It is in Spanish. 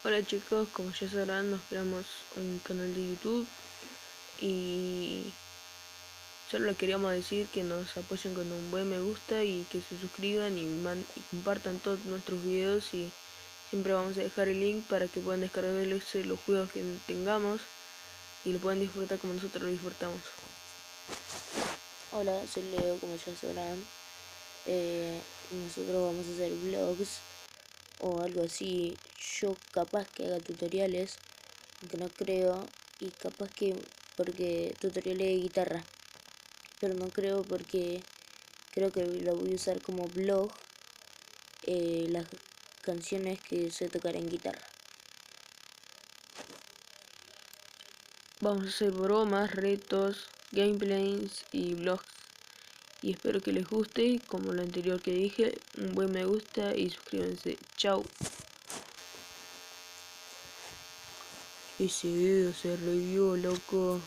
Hola chicos, como ya sabrán, nos creamos un canal de YouTube y solo les queríamos decir que nos apoyen con un buen me gusta y que se suscriban y compartan todos nuestros videos, y siempre vamos a dejar el link para que puedan descargarse los juegos que tengamos y lo puedan disfrutar como nosotros lo disfrutamos. Hola, soy Leo, como ya sabrán. Nosotros vamos a hacer vlogs o algo así. Yo capaz que haga tutoriales, aunque no creo. Y capaz que porque tutoriales de guitarra. Pero no creo porque creo que lo voy a usar como vlog. Las canciones que sé tocar en guitarra. Vamos a hacer bromas, retos, gameplays y vlogs. Y espero que les guste, como lo anterior que dije, un buen me gusta y suscríbanse. Chau. Ese video se revió, loco.